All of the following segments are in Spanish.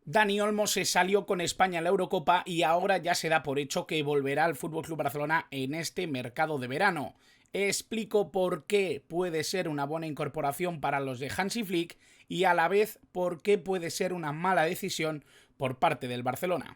Dani Olmo se salió con España en la Eurocopa y ahora ya se da por hecho que volverá al FC Barcelona en este mercado de verano. Explico por qué puede ser una buena incorporación para los de Hansi Flick y a la vez por qué puede ser una mala decisión por parte del Barcelona.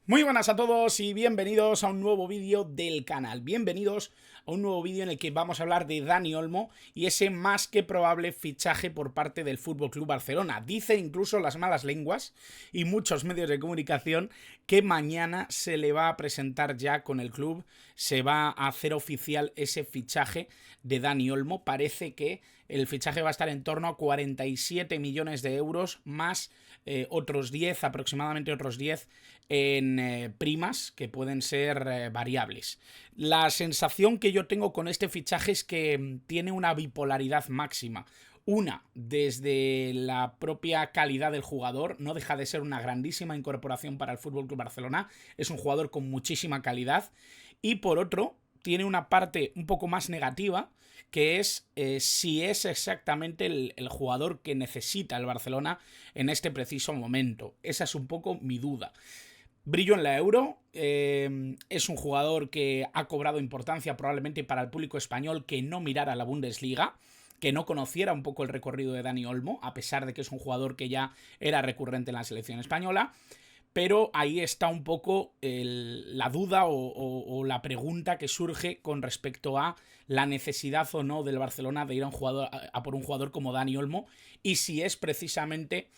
Muy buenas a todos y bienvenidos a un nuevo vídeo del canal. Bienvenidos a un nuevo vídeo en el que vamos a hablar de Dani Olmo y ese más que probable fichaje por parte del FC Barcelona. Dice incluso las malas lenguas y muchos medios de comunicación que mañana se le va a presentar ya con el club, se va a hacer oficial ese fichaje de Dani Olmo. Parece que el fichaje va a estar en torno a 47 millones de euros más otros 10, aproximadamente otros 10 en primas que pueden ser variables. La sensación que yo tengo con este fichaje es que tiene una bipolaridad máxima. Una, desde la propia calidad del jugador, no deja de ser una grandísima incorporación para el FC Barcelona, es un jugador con muchísima calidad, y por otro, tiene una parte un poco más negativa, que es si es exactamente el jugador que necesita el Barcelona en este preciso momento. Esa es un poco mi duda. Brilló en la Euro, es un jugador que ha cobrado importancia probablemente para el público español que no mirara la Bundesliga, que no conociera un poco el recorrido de Dani Olmo, a pesar de que es un jugador que ya era recurrente en la selección española. Pero ahí está un poco la duda o la pregunta que surge con respecto a la necesidad o no del Barcelona de ir a por un jugador como Dani Olmo, y si es precisamente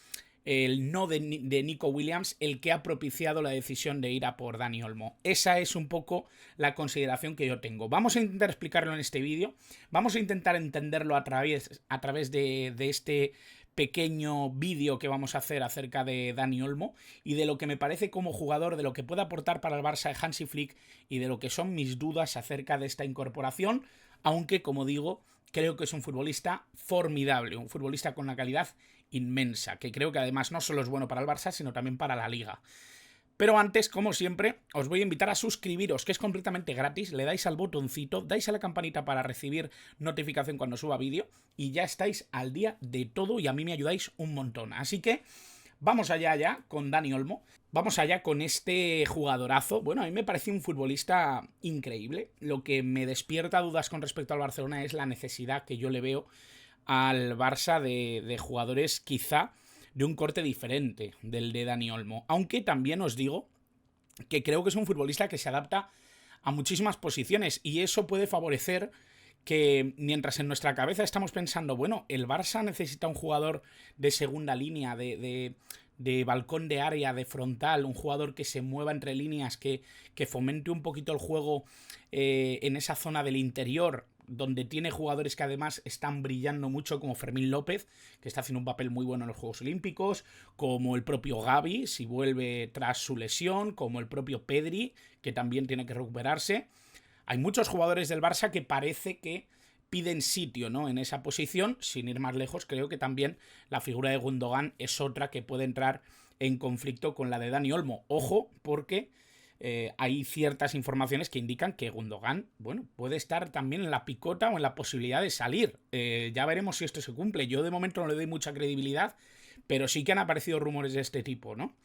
el no de Nico Williams el que ha propiciado la decisión de ir a por Dani Olmo. Esa es un poco la consideración que yo tengo. Vamos a intentar explicarlo en este vídeo, vamos a intentar entenderlo a través de este pequeño vídeo que vamos a hacer acerca de Dani Olmo y de lo que me parece como jugador, de lo que puede aportar para el Barça de Hansi Flick y de lo que son mis dudas acerca de esta incorporación, aunque, como digo, creo que es un futbolista formidable, un futbolista con una calidad inmensa, que creo que además no solo es bueno para el Barça, sino también para la Liga. Pero antes, como siempre, os voy a invitar a suscribiros, que es completamente gratis. Le dais al botoncito, dais a la campanita para recibir notificación cuando suba vídeo y ya estáis al día de todo y a mí me ayudáis un montón. Así que vamos allá ya con Dani Olmo. Vamos allá con este jugadorazo. Bueno, a mí me parece un futbolista increíble. Lo que me despierta dudas con respecto al Barcelona es la necesidad que yo le veo al Barça de jugadores quizá de un corte diferente del de Dani Olmo. Aunque también os digo que creo que es un futbolista que se adapta a muchísimas posiciones y eso puede favorecer que mientras en nuestra cabeza estamos pensando, bueno, el Barça necesita un jugador de segunda línea, de balcón de área, de frontal, un jugador que se mueva entre líneas, que fomente un poquito el juego en esa zona del interior, donde tiene jugadores que además están brillando mucho, como Fermín López, que está haciendo un papel muy bueno en los Juegos Olímpicos, como el propio Gavi, si vuelve tras su lesión, como el propio Pedri, que también tiene que recuperarse. Hay muchos jugadores del Barça que parece que piden sitio, ¿no?, en esa posición. Sin ir más lejos, creo que también la figura de Gundogan es otra que puede entrar en conflicto con la de Dani Olmo. Ojo, porque hay ciertas informaciones que indican que Gundogan, bueno, puede estar también en la picota o en la posibilidad de salir. Ya veremos si esto se cumple. Yo de momento no le doy mucha credibilidad, pero sí que han aparecido rumores de este tipo, ¿no?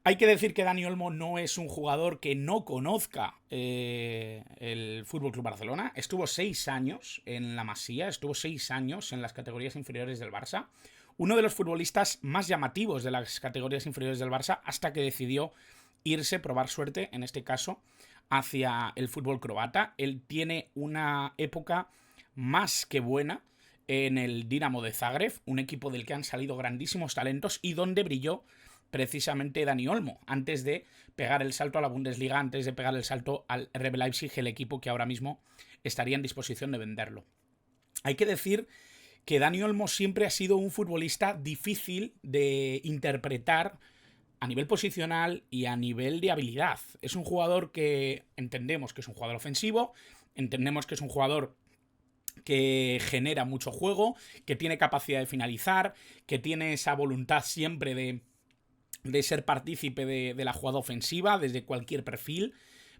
Hay que decir que Dani Olmo no es un jugador que no conozca el FC Barcelona. Estuvo 6 años en la Masía, estuvo 6 años en las categorías inferiores del Barça. Uno de los futbolistas más llamativos de las categorías inferiores del Barça, hasta que decidió irse, probar suerte, en este caso, hacia el fútbol croata. Él tiene una época más que buena en el Dinamo de Zagreb, un equipo del que han salido grandísimos talentos y donde brilló precisamente Dani Olmo, antes de pegar el salto a la Bundesliga, antes de pegar el salto al RB Leipzig, el equipo que ahora mismo estaría en disposición de venderlo. Hay que decir que Dani Olmo siempre ha sido un futbolista difícil de interpretar a nivel posicional y a nivel de habilidad. Es un jugador que entendemos que es un jugador ofensivo, entendemos que es un jugador que genera mucho juego, que tiene capacidad de finalizar, que tiene esa voluntad siempre de ser partícipe de la jugada ofensiva desde cualquier perfil,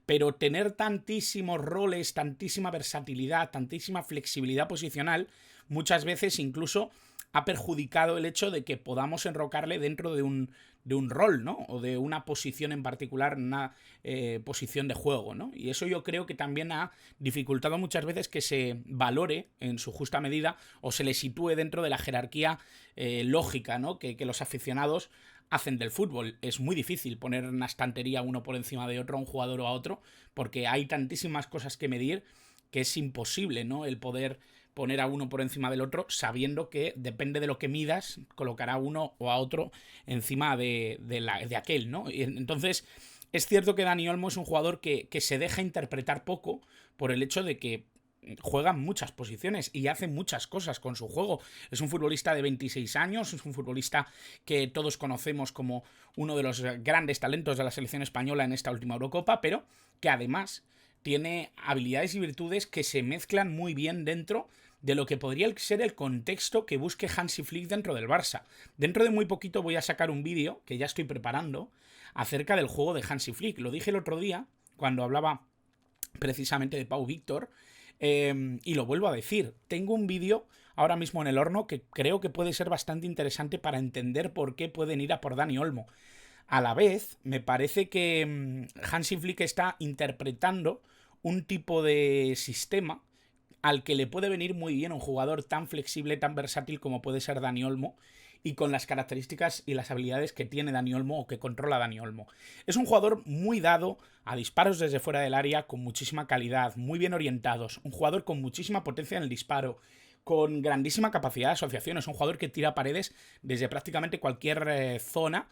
pero tener tantísimos roles, tantísima versatilidad, tantísima flexibilidad posicional, muchas veces incluso ha perjudicado el hecho de que podamos enrocarle dentro de un rol, ¿no? O de una posición en particular, una posición de juego, ¿no? Y eso yo creo que también ha dificultado muchas veces que se valore en su justa medida o se le sitúe dentro de la jerarquía lógica, ¿no? Que los aficionados hacen del fútbol. Es muy difícil poner en una estantería uno por encima de otro, a un jugador o a otro, porque hay tantísimas cosas que medir que es imposible, ¿no? El poder poner a uno por encima del otro, sabiendo que depende de lo que midas, colocará a uno o a otro encima de aquel, ¿no? Y entonces, es cierto que Dani Olmo es un jugador que se deja interpretar poco por el hecho de que juega en muchas posiciones y hace muchas cosas con su juego. Es un futbolista de 26 años, es un futbolista que todos conocemos como uno de los grandes talentos de la selección española en esta última Eurocopa, pero que además tiene habilidades y virtudes que se mezclan muy bien dentro de lo que podría ser el contexto que busque Hansi Flick dentro del Barça. Dentro de muy poquito voy a sacar un vídeo, que ya estoy preparando, acerca del juego de Hansi Flick. Lo dije el otro día, cuando hablaba precisamente de Pau Víctor, y lo vuelvo a decir. Tengo un vídeo ahora mismo en el horno que creo que puede ser bastante interesante para entender por qué pueden ir a por Dani Olmo. A la vez, me parece que Hansi Flick está interpretando un tipo de sistema al que le puede venir muy bien un jugador tan flexible, tan versátil como puede ser Dani Olmo, y con las características y las habilidades que tiene Dani Olmo o que controla Dani Olmo. Es un jugador muy dado a disparos desde fuera del área, con muchísima calidad, muy bien orientados, un jugador con muchísima potencia en el disparo, con grandísima capacidad de asociación. Es un jugador que tira paredes desde prácticamente cualquier zona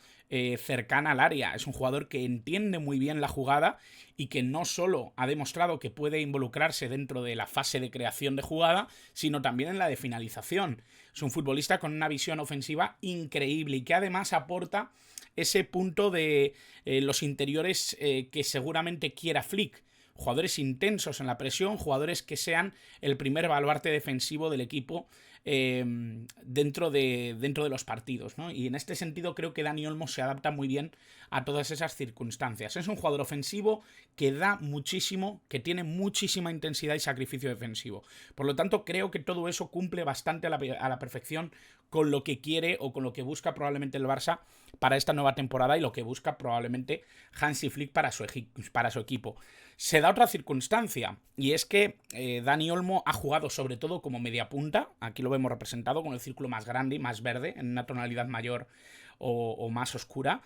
cercana al área. Es un jugador que entiende muy bien la jugada y que no solo ha demostrado que puede involucrarse dentro de la fase de creación de jugada, sino también en la de finalización. Es un futbolista con una visión ofensiva increíble y que además aporta ese punto de los interiores que seguramente quiera Flick. Jugadores intensos en la presión, jugadores que sean el primer baluarte defensivo del equipo dentro de los partidos, ¿no? Y en este sentido creo que Dani Olmo se adapta muy bien a todas esas circunstancias. Es un jugador ofensivo que da muchísimo, que tiene muchísima intensidad y sacrificio defensivo. Por lo tanto, creo que todo eso cumple bastante a la perfección con lo que quiere o con lo que busca probablemente el Barça para esta nueva temporada y lo que busca probablemente Hansi Flick para su equipo. Se da otra circunstancia, y es que Dani Olmo ha jugado sobre todo como mediapunta. Aquí lo vemos representado con el círculo más grande y más verde, en una tonalidad mayor o más oscura.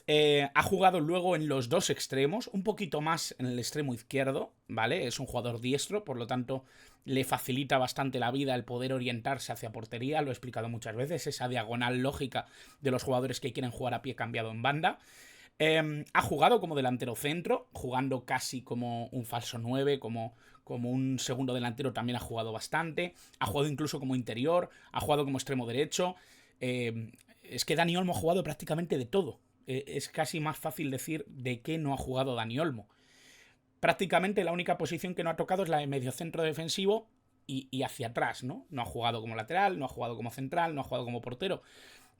Ha jugado luego en los dos extremos, un poquito más en el extremo izquierdo, ¿vale? Es un jugador diestro, por lo tanto le facilita bastante la vida el poder orientarse hacia portería, lo he explicado muchas veces, esa diagonal lógica de los jugadores que quieren jugar a pie cambiado en banda. Ha jugado como delantero centro, jugando casi como un falso 9, como un segundo delantero también ha jugado bastante. Ha jugado incluso como interior, ha jugado como extremo derecho. Es que Dani Olmo ha jugado prácticamente de todo. Es casi más fácil decir de qué no ha jugado Dani Olmo. Prácticamente la única posición que no ha tocado es la de mediocentro defensivo y hacia atrás, ¿no? No ha jugado como lateral, no ha jugado como central, no ha jugado como portero.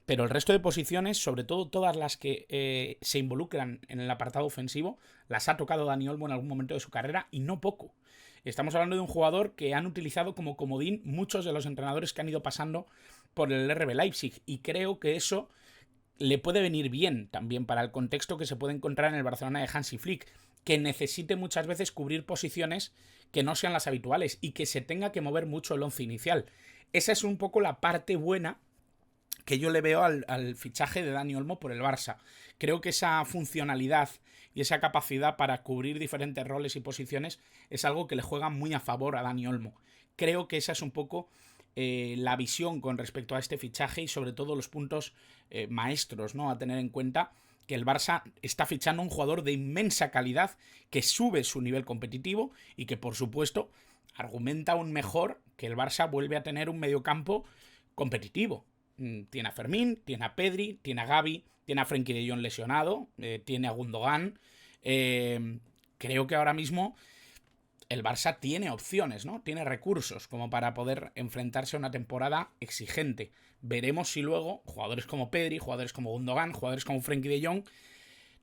Pero el resto de posiciones, sobre todo todas las que se involucran en el apartado ofensivo, las ha tocado Dani Olmo en algún momento de su carrera y no poco. Estamos hablando de un jugador que han utilizado como comodín muchos de los entrenadores que han ido pasando por el RB Leipzig, y creo que eso le puede venir bien también para el contexto que se puede encontrar en el Barcelona de Hansi Flick, que necesite muchas veces cubrir posiciones que no sean las habituales y que se tenga que mover mucho el once inicial. Esa es un poco la parte buena que yo le veo al fichaje de Dani Olmo por el Barça. Creo que esa funcionalidad y esa capacidad para cubrir diferentes roles y posiciones es algo que le juega muy a favor a Dani Olmo. Creo que esa es un poco la visión con respecto a este fichaje y sobre todo los puntos maestros, ¿no?, a tener en cuenta, que el Barça está fichando un jugador de inmensa calidad que sube su nivel competitivo y que, por supuesto, argumenta aún mejor que el Barça vuelve a tener un mediocampo competitivo. Tiene a Fermín, tiene a Pedri, tiene a Gavi, tiene a Frenkie de Jong lesionado, tiene a Gundogan. Creo que ahora mismo el Barça tiene opciones, ¿no? Tiene recursos como para poder enfrentarse a una temporada exigente. Veremos si luego jugadores como Pedri, jugadores como Gundogan, jugadores como Frenkie de Jong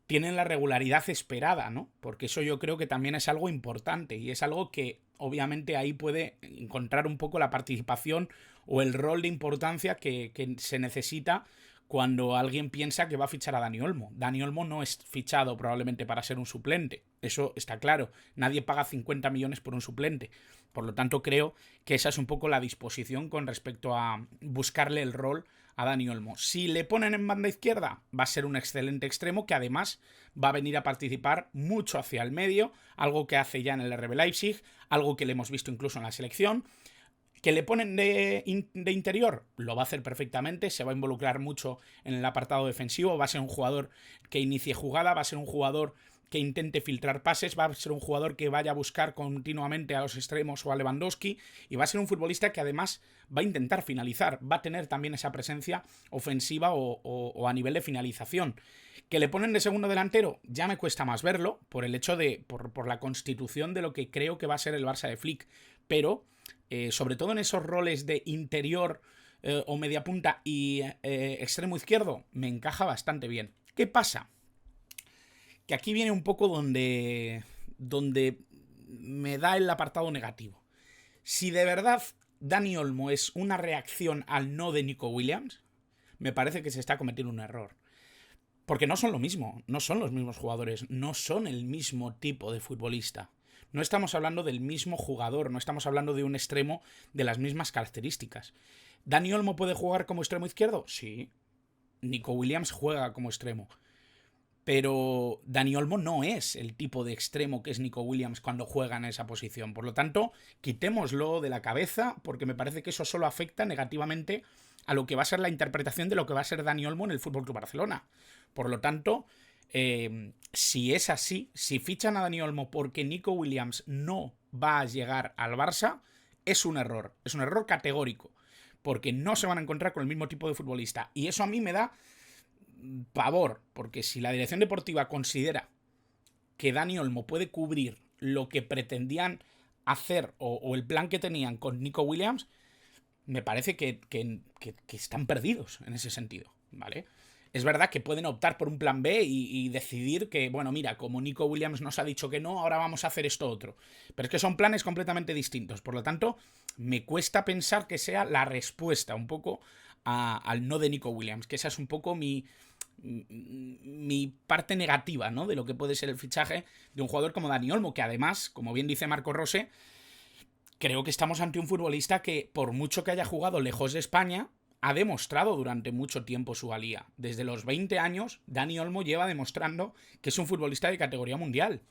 tienen la regularidad esperada, ¿no? Porque eso yo creo que también es algo importante y es algo que obviamente ahí puede encontrar un poco la participación o el rol de importancia que se necesita cuando alguien piensa que va a fichar a Dani Olmo. Dani Olmo no es fichado probablemente para ser un suplente, eso está claro. Nadie paga 50 millones por un suplente. Por lo tanto, creo que esa es un poco la disposición con respecto a buscarle el rol a Dani Olmo. Si le ponen en banda izquierda, va a ser un excelente extremo que además va a venir a participar mucho hacia el medio, algo que hace ya en el RB Leipzig, algo que le hemos visto incluso en la selección. ¿Que le ponen de interior? Lo va a hacer perfectamente, se va a involucrar mucho en el apartado defensivo, va a ser un jugador que inicie jugada, va a ser un jugador que intente filtrar pases, va a ser un jugador que vaya a buscar continuamente a los extremos o a Lewandowski, y va a ser un futbolista que además va a intentar finalizar, va a tener también esa presencia ofensiva o a nivel de finalización. ¿Que le ponen de segundo delantero? Ya me cuesta más verlo, por el hecho de, por la constitución de lo que creo que va a ser el Barça de Flick, pero sobre todo en esos roles de interior o media punta y extremo izquierdo, me encaja bastante bien. ¿Qué pasa? Que aquí viene un poco donde me da el apartado negativo. Si de verdad Dani Olmo es una reacción al no de Nico Williams, me parece que se está cometiendo un error. Porque no son lo mismo, no son los mismos jugadores, no son el mismo tipo de futbolista. No estamos hablando del mismo jugador, no estamos hablando de un extremo de las mismas características. ¿Dani Olmo puede jugar como extremo izquierdo? Sí. Nico Williams juega como extremo. Pero Dani Olmo no es el tipo de extremo que es Nico Williams cuando juega en esa posición. Por lo tanto, quitémoslo de la cabeza porque me parece que eso solo afecta negativamente a lo que va a ser la interpretación de lo que va a ser Dani Olmo en el FC Barcelona. Por lo tanto, si es así, si fichan a Dani Olmo porque Nico Williams no va a llegar al Barça, es un error categórico, porque no se van a encontrar con el mismo tipo de futbolista, y eso a mí me da pavor, porque si la dirección deportiva considera que Dani Olmo puede cubrir lo que pretendían hacer o el plan que tenían con Nico Williams, me parece que están perdidos en ese sentido, ¿vale? Es verdad que pueden optar por un plan B y decidir que, bueno, mira, como Nico Williams nos ha dicho que no, ahora vamos a hacer esto otro. Pero es que son planes completamente distintos. Por lo tanto, me cuesta pensar que sea la respuesta un poco al no de Nico Williams, que esa es un poco mi parte negativa, ¿no?, de lo que puede ser el fichaje de un jugador como Dani Olmo, que además, como bien dice Marco Rose, creo que estamos ante un futbolista que, por mucho que haya jugado lejos de España, ha demostrado durante mucho tiempo su valía. Desde los 20 años, Dani Olmo lleva demostrando que es un futbolista de categoría mundial.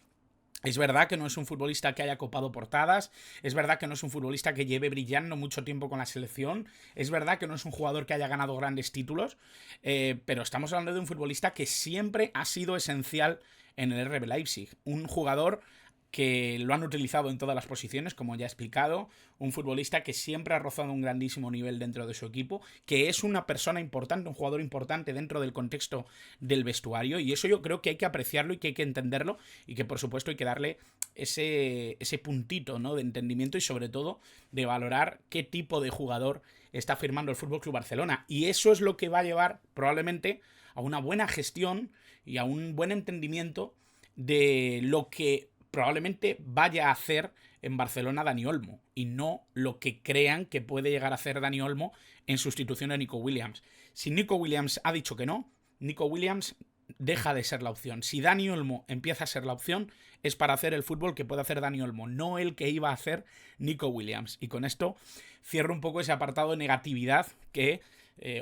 Es verdad que no es un futbolista que haya copado portadas, es verdad que no es un futbolista que lleve brillando mucho tiempo con la selección, es verdad que no es un jugador que haya ganado grandes títulos, pero estamos hablando de un futbolista que siempre ha sido esencial en el RB Leipzig. Un jugador que lo han utilizado en todas las posiciones, como ya he explicado, un futbolista que siempre ha rozado un grandísimo nivel dentro de su equipo, que es una persona importante, un jugador importante dentro del contexto del vestuario, y eso yo creo que hay que apreciarlo y que hay que entenderlo, y que por supuesto hay que darle ese puntito, ¿no?, de entendimiento y sobre todo de valorar qué tipo de jugador está firmando el FC Barcelona, y eso es lo que va a llevar probablemente a una buena gestión y a un buen entendimiento de lo que probablemente vaya a hacer en Barcelona Dani Olmo, y no lo que crean que puede llegar a hacer Dani Olmo en sustitución de Nico Williams. Si Nico Williams ha dicho que no, Nico Williams deja de ser la opción. Si Dani Olmo empieza a ser la opción, es para hacer el fútbol que puede hacer Dani Olmo, no el que iba a hacer Nico Williams. Y con esto cierro un poco ese apartado de negatividad que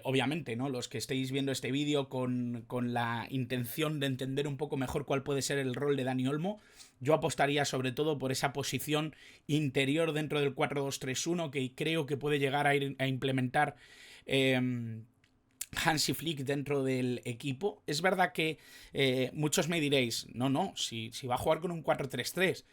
obviamente, ¿no?, los que estéis viendo este vídeo con la intención de entender un poco mejor cuál puede ser el rol de Dani Olmo, yo apostaría sobre todo por esa posición interior dentro del 4-2-3-1 que creo que puede llegar a implementar Hansi Flick dentro del equipo. Es verdad que muchos me diréis, no, si va a jugar con un 4-3-3,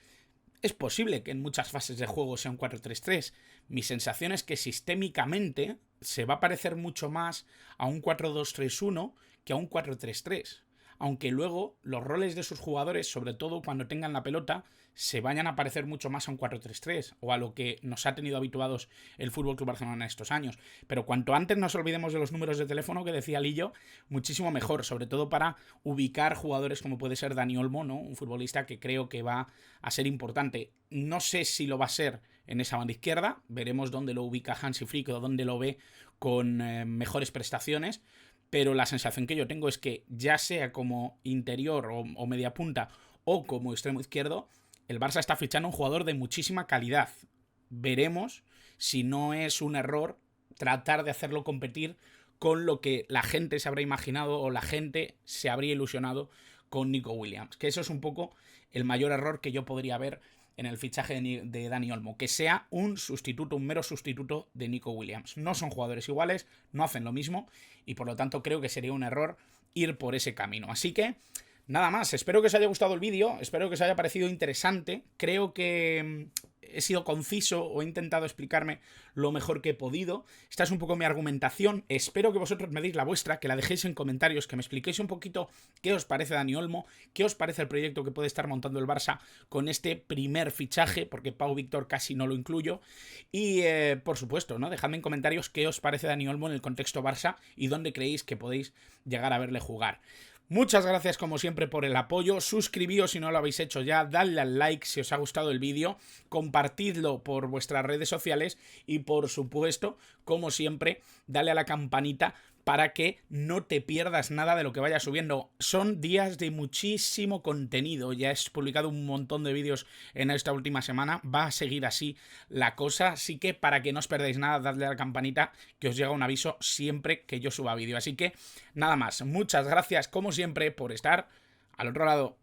es posible que en muchas fases de juego sea un 4-3-3. Mi sensación es que sistémicamente se va a parecer mucho más a un 4-2-3-1 que a un 4-3-3. Aunque luego los roles de sus jugadores, sobre todo cuando tengan la pelota, se vayan a parecer mucho más a un 4-3-3 o a lo que nos ha tenido habituados el FC Barcelona estos años. Pero cuanto antes nos olvidemos de los números de teléfono que decía Lillo, muchísimo mejor, sobre todo para ubicar jugadores como puede ser Dani Olmo, ¿no?, un futbolista que creo que va a ser importante. No sé si lo va a ser en esa banda izquierda. Veremos dónde lo ubica Hansi Flick o dónde lo ve con mejores prestaciones. Pero la sensación que yo tengo es que ya sea como interior o media punta o como extremo izquierdo, el Barça está fichando un jugador de muchísima calidad. Veremos si no es un error tratar de hacerlo competir con lo que la gente se habrá imaginado o la gente se habría ilusionado con Nico Williams. Que eso es un poco el mayor error que yo podría ver en el fichaje de Dani Olmo, que sea un sustituto, un mero sustituto de Nico Williams. No son jugadores iguales, no hacen lo mismo y por lo tanto creo que sería un error ir por ese camino. Así que nada más, espero que os haya gustado el vídeo, espero que os haya parecido interesante. Creo que he sido conciso o he intentado explicarme lo mejor que he podido. Esta es un poco mi argumentación. Espero que vosotros me deis la vuestra, que la dejéis en comentarios, que me expliquéis un poquito qué os parece Dani Olmo, qué os parece el proyecto que puede estar montando el Barça con este primer fichaje, porque Pau Víctor casi no lo incluyo. Y por supuesto, ¿no? Dejadme en comentarios qué os parece Dani Olmo en el contexto Barça y dónde creéis que podéis llegar a verle jugar. Muchas gracias como siempre por el apoyo, suscribíos si no lo habéis hecho ya, dadle al like si os ha gustado el vídeo, compartidlo por vuestras redes sociales y por supuesto, como siempre, dale a la campanita para que no te pierdas nada de lo que vaya subiendo. Son días de muchísimo contenido, ya he publicado un montón de vídeos en esta última semana, va a seguir así la cosa, así que para que no os perdáis nada, dadle a la campanita que os llega un aviso siempre que yo suba vídeo. Así que nada más, muchas gracias como siempre por estar al otro lado.